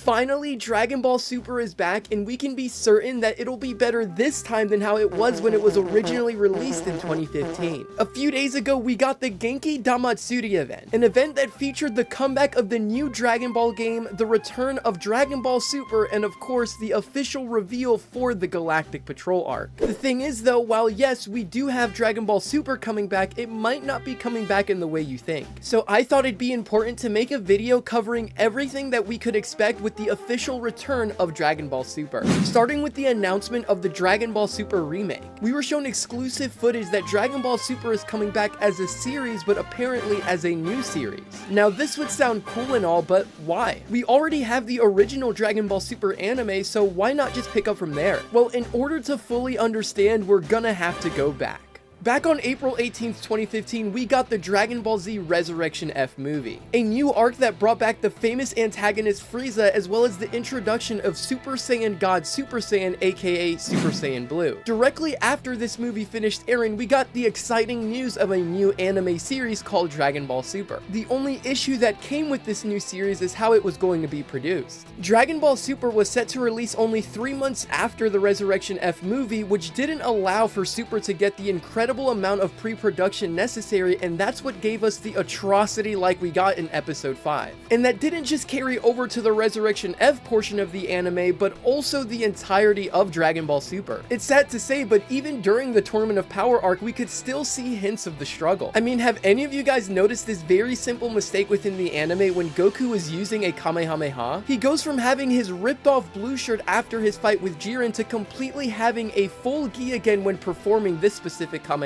Finally, Dragon Ball Super is back, and we can be certain that it'll be better this time than how it was when it was originally released in 2015. A few days ago, we got the Genkidamasuri event, an event that featured the comeback of the new Dragon Ball game, the return of Dragon Ball Super, and of course, the official reveal for the Galactic Patrol arc. The thing is though, while yes, we do have Dragon Ball Super coming back, it might not be coming back in the way you think. So I thought it'd be important to make a video covering everything that we could expect with the official return of Dragon Ball Super. Starting with the announcement of the Dragon Ball Super remake. We were shown exclusive footage that Dragon Ball Super is coming back as a series, but apparently as a new series. Now this would sound cool and all, but why? We already have the original Dragon Ball Super anime, so why not just pick up from there? Well, in order to fully understand, we're gonna have to go back. Back on April 18th, 2015, we got the Dragon Ball Z Resurrection F movie, a new arc that brought back the famous antagonist Frieza, as well as the introduction of Super Saiyan God Super Saiyan, aka Super Saiyan Blue. Directly after this movie finished airing, we got the exciting news of a new anime series called Dragon Ball Super. The only issue that came with this new series is how it was going to be produced. Dragon Ball Super was set to release only 3 months after the Resurrection F movie, which didn't allow for Super to get the incredible amount of pre-production necessary, and that's what gave us the atrocity like we got in episode 5. And that didn't just carry over to the Resurrection F portion of the anime, but also the entirety of Dragon Ball Super. It's sad to say, but even during the Tournament of Power arc, we could still see hints of the struggle. I mean, have any of you guys noticed this very simple mistake within the anime when Goku is using a Kamehameha? He goes from having his ripped off blue shirt after his fight with Jiren to completely having a full gi again when performing this specific Kamehameha.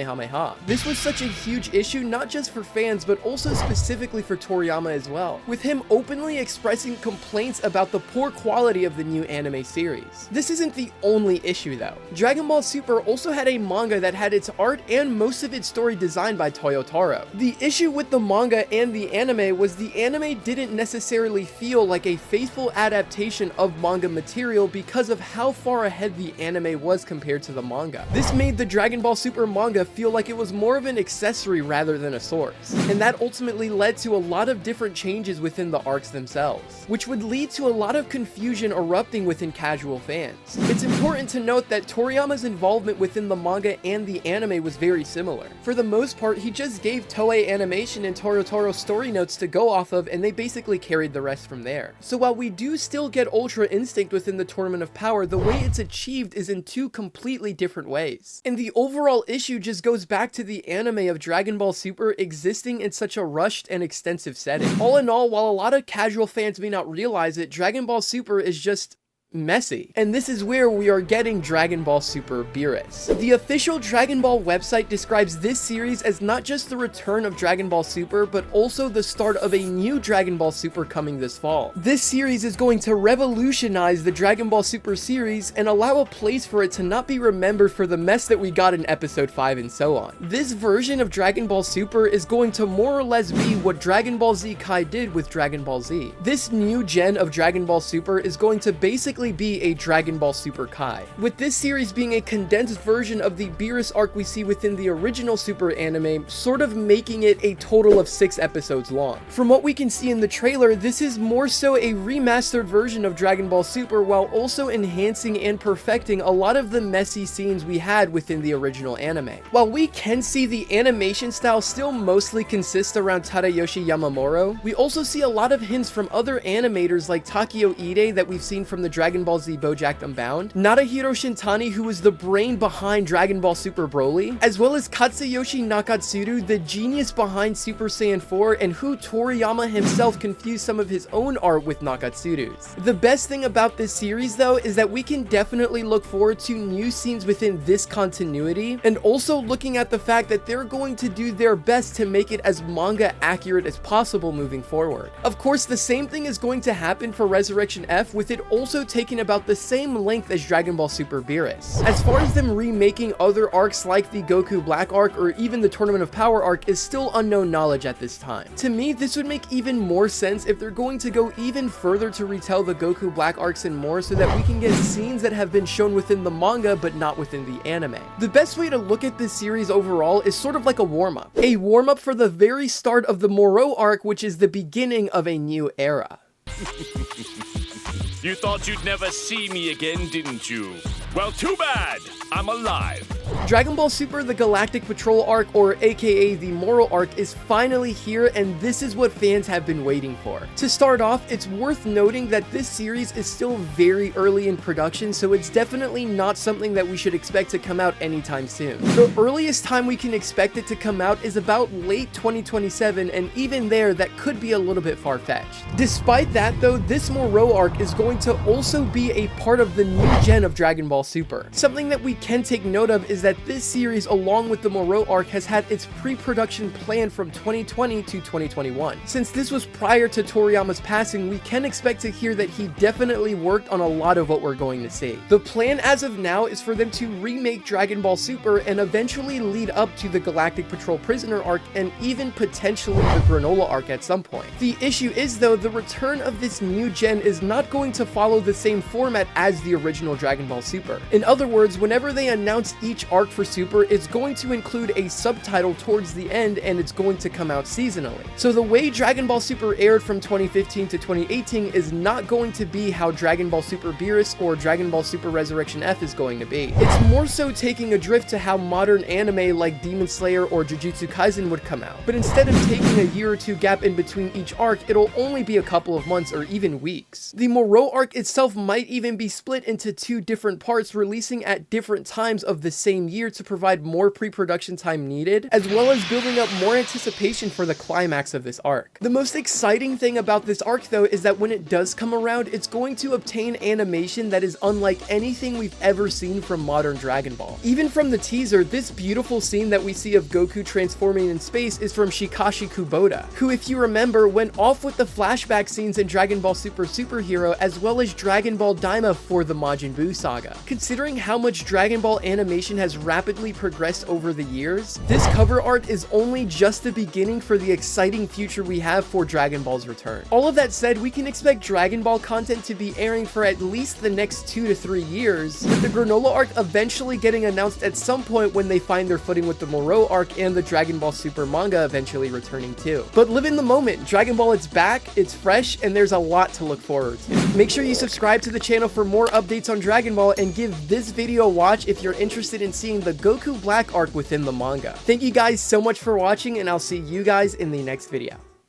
This was such a huge issue, not just for fans, but also specifically for Toriyama as well, with him openly expressing complaints about the poor quality of the new anime series. This isn't the only issue though. Dragon Ball Super also had a manga that had its art and most of its story designed by Toyotaro. The issue with the manga and the anime was the anime didn't necessarily feel like a faithful adaptation of manga material because of how far ahead the anime was compared to the manga. This made the Dragon Ball Super manga feel like it was more of an accessory rather than a source, and that ultimately led to a lot of different changes within the arcs themselves, which would lead to a lot of confusion erupting within casual fans. It's important to note that Toriyama's involvement within the manga and the anime was very similar. For the most part, he just gave Toei Animation and Toyotaro story notes to go off of, and they basically carried the rest from there. So while we do still get Ultra Instinct within the Tournament of Power, the way it's achieved is in two completely different ways, and the overall issue just goes back to the anime of Dragon Ball Super existing in such a rushed and extensive setting. All in all, while a lot of casual fans may not realize it, Dragon Ball Super is just messy. And this is where we are getting Dragon Ball Super Beerus. The official Dragon Ball website describes this series as not just the return of Dragon Ball Super, but also the start of a new Dragon Ball Super coming this fall. This series is going to revolutionize the Dragon Ball Super series and allow a place for it to not be remembered for the mess that we got in episode 5 and so on. This version of Dragon Ball Super is going to more or less be what Dragon Ball Z Kai did with Dragon Ball Z. This new gen of Dragon Ball Super is going to basically be a Dragon Ball Super Kai, with this series being a condensed version of the Beerus arc we see within the original Super anime, sort of making it a total of 6 episodes long. From what we can see in the trailer, this is more so a remastered version of Dragon Ball Super, while also enhancing and perfecting a lot of the messy scenes we had within the original anime. While we can see the animation style still mostly consists around Tadayoshi Yamamuro, we also see a lot of hints from other animators like Takeo Ide that we've seen from the Dragon Ball Z BoJack Unbound, Nadahiro Shintani, who is the brain behind Dragon Ball Super Broly, as well as Katsuyoshi Nakatsuru, the genius behind Super Saiyan 4, and who Toriyama himself confused some of his own art with Nakatsuru's. The best thing about this series though is that we can definitely look forward to new scenes within this continuity, and also looking at the fact that they're going to do their best to make it as manga accurate as possible moving forward. Of course, the same thing is going to happen for Resurrection F, with it also taking about the same length as Dragon Ball Super Beerus. As far as them remaking other arcs like the Goku Black arc or even the Tournament of Power arc is still unknown knowledge at this time. To me, this would make even more sense if they're going to go even further to retell the Goku Black arcs and more, so that we can get scenes that have been shown within the manga but not within the anime. The best way to look at this series overall is sort of like a warm-up. A warm-up for the very start of the Moro arc, which is the beginning of a new era. You thought you'd never see me again, didn't you? Well, too bad! I'm alive. Dragon Ball Super the Galactic Patrol arc, or aka the Moral arc, is finally here, and this is what fans have been waiting for. To start off, it's worth noting that this series is still very early in production, so it's definitely not something that we should expect to come out anytime soon. The earliest time we can expect it to come out is about late 2027, and even there, that could be a little bit far-fetched. Despite that though, this Moral arc is going to also be a part of the new gen of Dragon Ball Super. Something that we can take note of is that this series, along with the Moreau arc, has had its pre-production planned from 2020 to 2021. Since this was prior to Toriyama's passing, we can expect to hear that he definitely worked on a lot of what we're going to see. The plan as of now is for them to remake Dragon Ball Super and eventually lead up to the Galactic Patrol Prisoner arc and even potentially the Granola arc at some point. The issue is though, the return of this new gen is not going to follow the same format as the original Dragon Ball Super. In other words, whenever they announce each arc for Super, it's going to include a subtitle towards the end, and it's going to come out seasonally. So the way Dragon Ball Super aired from 2015 to 2018 is not going to be how Dragon Ball Super Beerus or Dragon Ball Super Resurrection F is going to be. It's more so taking a drift to how modern anime like Demon Slayer or Jujutsu Kaisen would come out. But instead of taking a year or two gap in between each arc, it'll only be a couple of months or even weeks. The Moreau arc itself might even be split into two different parts, releasing at different times of the same year to provide more pre-production time needed, as well as building up more anticipation for the climax of this arc. The most exciting thing about this arc though is that when it does come around, it's going to obtain animation that is unlike anything we've ever seen from modern Dragon Ball. Even from the teaser, this beautiful scene that we see of Goku transforming in space is from Shikashi Kubota, who, if you remember, went off with the flashback scenes in Dragon Ball Super Superhero as well as Dragon Ball Daima for the Majin Buu saga. Considering how much Dragon Ball animation has rapidly progressed over the years, this cover art is only just the beginning for the exciting future we have for Dragon Ball's return. All of that said, we can expect Dragon Ball content to be airing for at least the next 2 to 3 years, with the Granola arc eventually getting announced at some point when they find their footing with the Moreau arc and the Dragon Ball Super manga eventually returning too. But live in the moment, Dragon Ball, it's back, it's fresh, and there's a lot to look forward to. Make sure you subscribe to the channel for more updates on Dragon Ball, and give this video a watch if you're interested in seeing the Goku Black arc within the manga. Thank you guys so much for watching, and I'll see you guys in the next video.